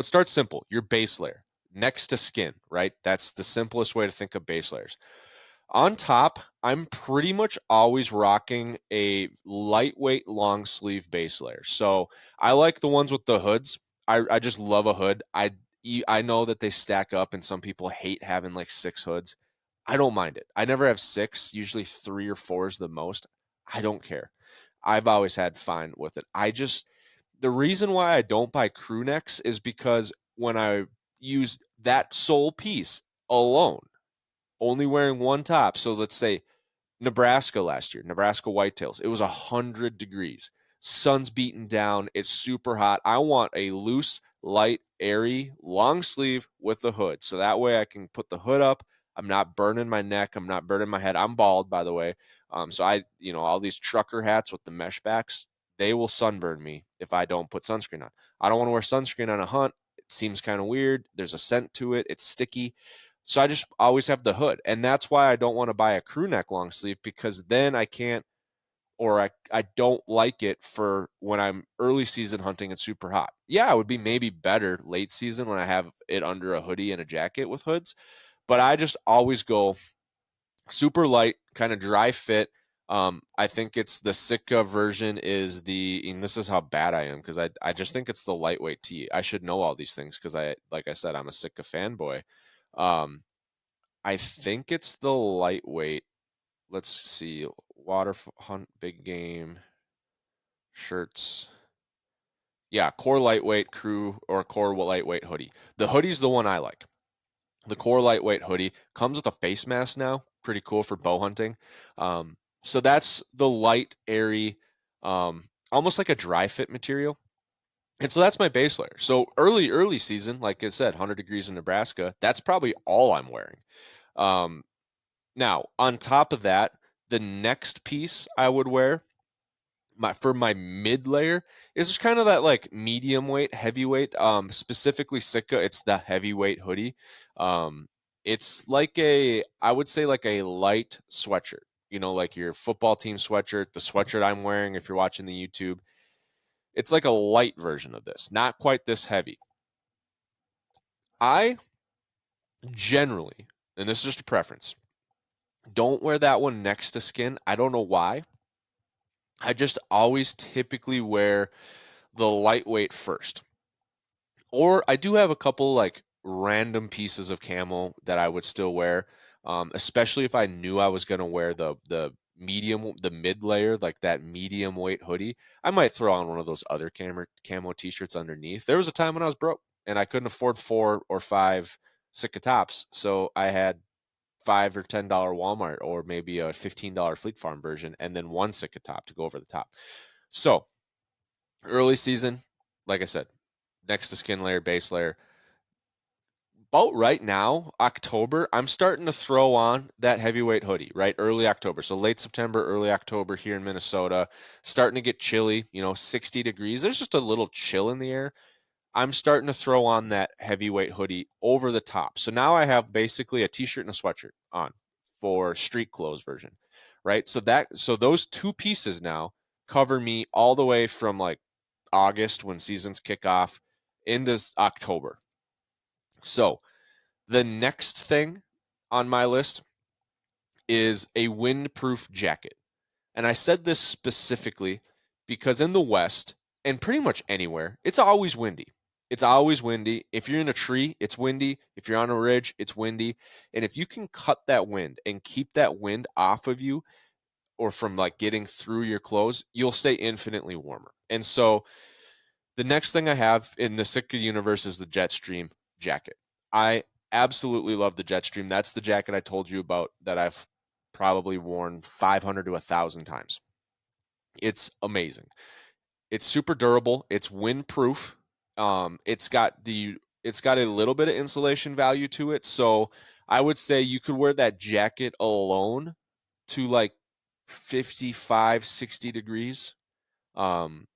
let's start simple. Your base layer next to skin, right? That's the simplest way to think of base layers. On top, I'm pretty much always rocking a lightweight long sleeve base layer. So I like the ones with the hoods. I just love a hood. I know that they stack up and some people hate having like 6 hoods. I don't mind it. I never have 6, usually 3 or 4 is the most. I don't care. I've always had fine with it. The reason why I don't buy crew necks is because when I use that sole piece alone, only wearing one top. So let's say Nebraska last year, Nebraska whitetails, it was 100 degrees. Sun's beating down. It's super hot. I want a loose, light, airy, long sleeve with a hood. So that way I can put the hood up. I'm not burning my neck. I'm not burning my head. I'm bald, by the way. All these trucker hats with the mesh backs, they will sunburn me if I don't put sunscreen on. I don't want to wear sunscreen on a hunt. It seems kind of weird. There's a scent to it. It's sticky. So I just always have the hood. And that's why I don't want to buy a crew neck long sleeve, because then I can't, or I don't like it for when I'm early season hunting and super hot. Yeah, it would be maybe better late season when I have it under a hoodie and a jacket with hoods. But I just always go super light, kind of dry fit. I think it's the Sitka version and this is how bad I am because I just think it's the lightweight tee. I should know all these things because like I said, I'm a Sitka fanboy. Um, I think it's the lightweight. Let's see. Water hunt, big game shirts. Yeah, core lightweight crew or core lightweight hoodie. The hoodie's the one I like. The core lightweight hoodie comes with a face mask now. Pretty cool for bow hunting. So that's the light, airy, almost like a dry fit material. And so that's my base layer. So early season, like I said, 100 degrees in Nebraska, that's probably all I'm wearing. Um, Now, on top of that, the next piece I would wear for my mid layer is just kind of that like medium weight, heavyweight. Specifically Sitka, it's the heavyweight hoodie. Um, it's like I would say like a light sweatshirt. Like your football team sweatshirt, the sweatshirt I'm wearing. If you're watching the YouTube, it's like a light version of this, not quite this heavy. I generally, and this is just a preference, don't wear that one next to skin. I don't know why. I just always typically wear the lightweight first. Or I do have a couple like random pieces of camo that I would still wear, especially if I knew I was going to wear the mid layer, like that medium weight hoodie. I might throw on one of those other camo t-shirts underneath. There was a time when I was broke and I couldn't afford 4 or 5 Sitka tops, so I had $5 or $10 Walmart or maybe a $15 Fleet Farm version, and then one Sitka top to go over the top. So early season, like I said, next to skin layer, base layer. About right now, October, I'm starting to throw on that heavyweight hoodie, right? Early October. So late September, early October here in Minnesota, starting to get chilly, 60 degrees. There's just a little chill in the air. I'm starting to throw on that heavyweight hoodie over the top. So now I have basically a t-shirt and a sweatshirt on for street clothes version, right? So those two pieces now cover me all the way from like August when seasons kick off into October. So the next thing on my list is a windproof jacket. And I said this specifically because in the West and pretty much anywhere, it's always windy. It's always windy. If you're in a tree, it's windy. If you're on a ridge, it's windy. And if you can cut that wind and keep that wind off of you or from like getting through your clothes, you'll stay infinitely warmer. And so the next thing I have in the Sitka universe is the Jetstream jacket. I absolutely love the Jetstream. That's the jacket I told you about that I've probably worn 500 to 1,000 times. It's amazing. It's super durable. It's windproof. It's got a little bit of insulation value to it. So I would say you could wear that jacket alone to like 55, 60 degrees. Um,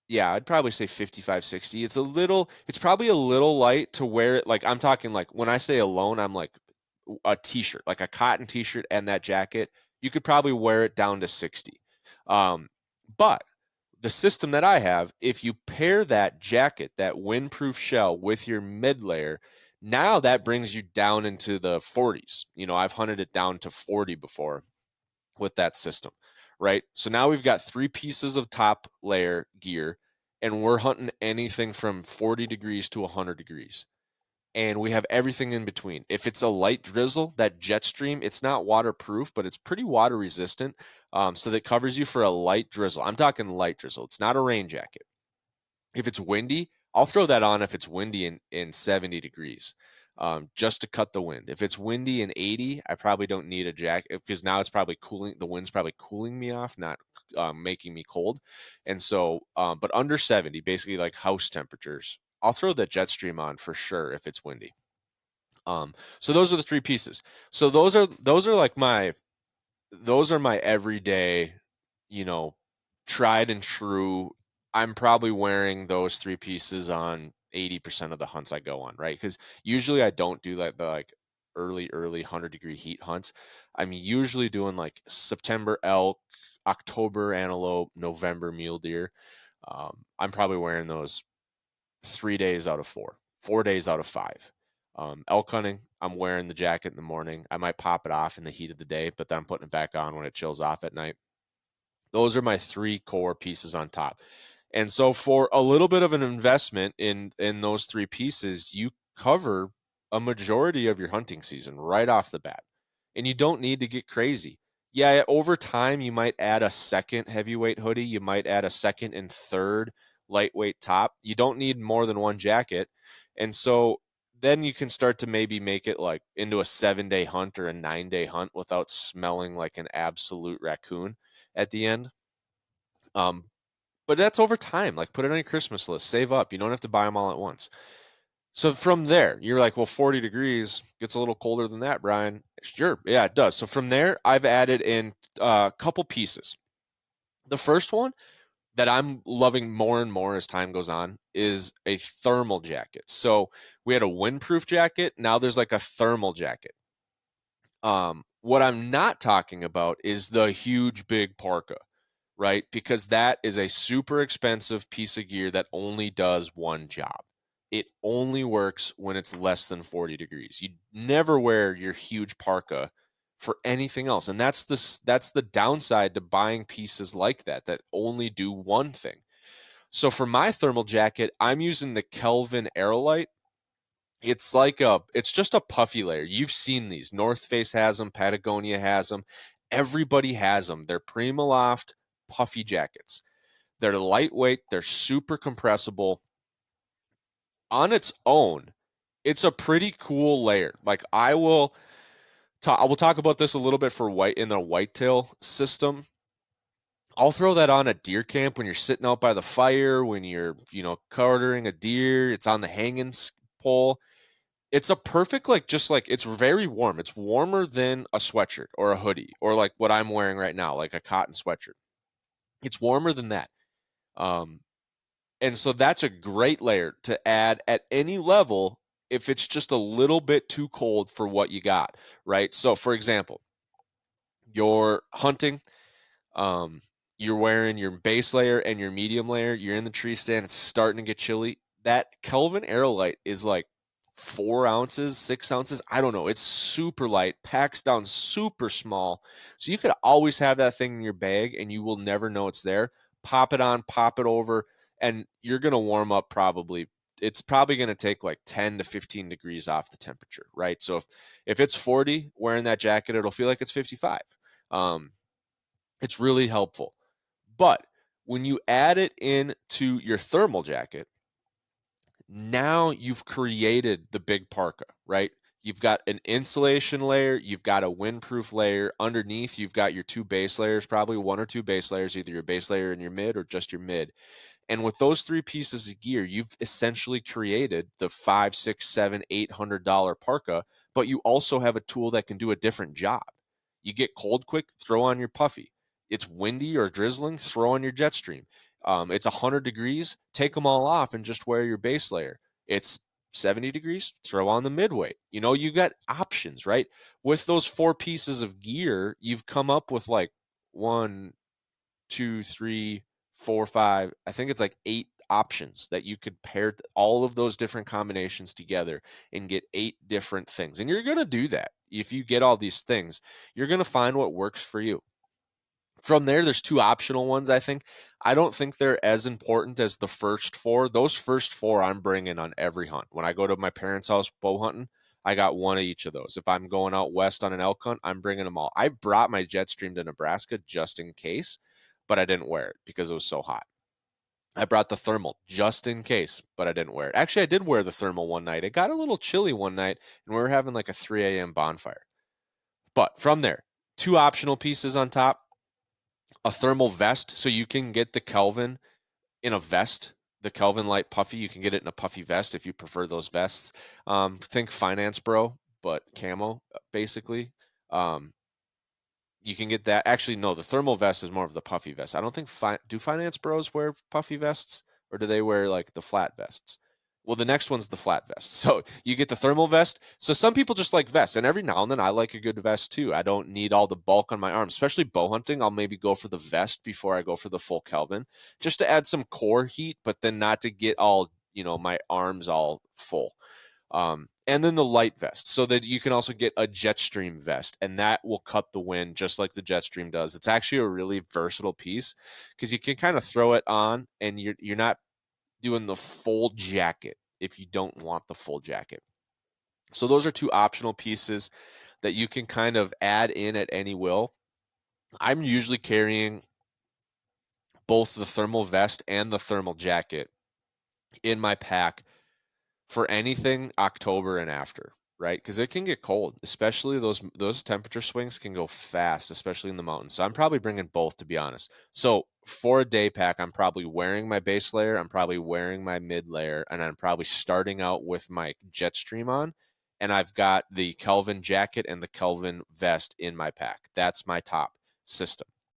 Yeah, I'd probably say 55, 60. It's probably a little light to wear it. Like I'm talking like when I say alone, I'm like a t-shirt, like a cotton t-shirt and that jacket. You could probably wear it down to 60. Um, but the system that I have, if you pair that jacket, that windproof shell with your mid layer, now that brings you down into the 40s. I've hunted it down to 40 before with that system, right? So now we've got 3 pieces of top layer gear, and we're hunting anything from 40 degrees to 100 degrees. And we have everything in between. If it's a light drizzle, that Jetstream, it's not waterproof, but it's pretty water resistant. So that covers you for a light drizzle. I'm talking light drizzle. It's not a rain jacket. If it's windy, I'll throw that on if it's windy in 70 degrees, just to cut the wind. If it's windy in 80, I probably don't need a jacket because now it's probably cooling. The wind's probably cooling me off, not making me cold. And so, but under 70, basically like house temperatures, I'll throw the Jetstream on for sure if it's windy. So those are the 3 pieces. So those are like those are my everyday, tried and true. I'm probably wearing those 3 pieces on 80% of the hunts I go on, right? Because usually I don't do like the early 100-degree heat hunts. I'm usually doing like September elk, October antelope, November mule deer. I'm probably wearing those 3 days out of 4, 4 days out of 5. Elk hunting, I'm wearing the jacket in the morning. I might pop it off in the heat of the day, but then I'm putting it back on when it chills off at night. Those are my 3 core pieces on top. And so for a little bit of an investment in those 3 pieces, you cover a majority of your hunting season right off the bat. And you don't need to get crazy. Yeah, over time you might add a second heavyweight hoodie, you might add a second and third lightweight top. You don't need more than 1 jacket. And so then you can start to maybe make it like into a 7-day hunt or a 9-day hunt without smelling like an absolute raccoon at the end. But that's over time. Like, put it on your Christmas list, save up. You don't have to buy them all at once. So from there, you're like, well, 40 degrees gets a little colder than that, Brian. Sure. Yeah, it does. So from there, I've added in a couple pieces. The first one that I'm loving more and more as time goes on is a thermal jacket. So we had a windproof jacket. Now there's like a thermal jacket. What I'm not talking about is the huge big parka, right? Because that is a super expensive piece of gear that only does one job. It only works when it's less than 40 degrees. You never wear your huge parka for anything else. And that's the downside to buying pieces like that only do one thing. So for my thermal jacket, I'm using the Kelvin Aerolite. It's just a puffy layer. You've seen these. North Face has them, Patagonia has them. Everybody has them. They're Primaloft puffy jackets. They're lightweight, they're super compressible. On its own, it's a pretty cool layer. Like I will talk about this a little bit for white in the whitetail system. I'll throw that on at deer camp when you're sitting out by the fire, when you're, quartering a deer, it's on the hanging pole. It's a perfect, it's very warm. It's warmer than a sweatshirt or a hoodie or like what I'm wearing right now, like a cotton sweatshirt. It's warmer than that. And so that's a great layer to add at any level if it's just a little bit too cold for what you got, right? So for example, you're hunting, you're wearing your base layer and your medium layer, you're in the tree stand, it's starting to get chilly. That Kelvin Aerolite is like 4 ounces, 6 ounces. I don't know. It's super light, packs down super small. So you could always have that thing in your bag and you will never know it's there. Pop it on, pop it over, and you're going to warm up probably. It's probably going to take like 10 to 15 degrees off the temperature, right? So if it's 40, wearing that jacket, it'll feel like it's 55. It's really helpful. But when you add it into your thermal jacket, now you've created the big parka, right? You've got an insulation layer, you've got a windproof layer. Underneath, you've got your 2 base layers, probably 1 or 2 base layers, either your base layer and your mid or just your mid. And with those 3 pieces of gear, you've essentially created the $5, $6, $7, $800 parka, but you also have a tool that can do a different job. You get cold quick, throw on your Puffy. It's windy or drizzling, throw on your Jetstream. It's 100 degrees, take them all off and just wear your base layer. It's 70 degrees, throw on the midweight. You got options, right? With those 4 pieces of gear, you've come up with like 1, 2, 3, 4, 5, I think it's like 8 options that you could pair all of those different combinations together and get 8 different things. And you're going to do that. If you get all these things, you're going to find what works for you. From there, there's 2 optional ones, I think. I don't think they're as important as the first 4. Those first 4 I'm bringing on every hunt. When I go to my parents' house bow hunting, I got one of each of those. If I'm going out west on an elk hunt, I'm bringing them all. I brought my Jetstream to Nebraska just in case, but I didn't wear it because it was so hot. I brought the thermal just in case, but I didn't wear it. Actually, I did wear the thermal one night. It got a little chilly one night, and we were having like a 3 a.m. bonfire. But from there, 2 optional pieces on top, a thermal vest, so you can get the Kelvin in a vest. The Kelvin Light Puffy, you can get it in a puffy vest if you prefer those vests. Think Finance Bro, but camo, basically. Um, you can get that. Actually, no, the thermal vest is more of the puffy vest. I don't think do Finance Bros wear puffy vests, or do they wear like the flat vests? Well, the next one's the flat vest. So you get the thermal vest. So some people just like vests, and every now and then I like a good vest too. I don't need all the bulk on my arms, especially bow hunting. I'll maybe go for the vest before I go for the full Kelvin, just to add some core heat, but then not to get all, my arms all full. And then the light vest, so that you can also get a Jetstream vest, and that will cut the wind just like the Jetstream does. It's actually a really versatile piece because you can kind of throw it on, and you're not doing the full jacket if you don't want the full jacket. So those are 2 optional pieces that you can kind of add in at any will. I'm usually carrying both the thermal vest and the thermal jacket in my pack for anything October and after, right? Because it can get cold, especially those temperature swings can go fast, especially in the mountains. So I'm probably bringing both, to be honest. So for a day pack, I'm probably wearing my base layer, I'm probably wearing my mid layer, and I'm probably starting out with my Jetstream on. And I've got the Kelvin jacket and the Kelvin vest in my pack. That's my top system.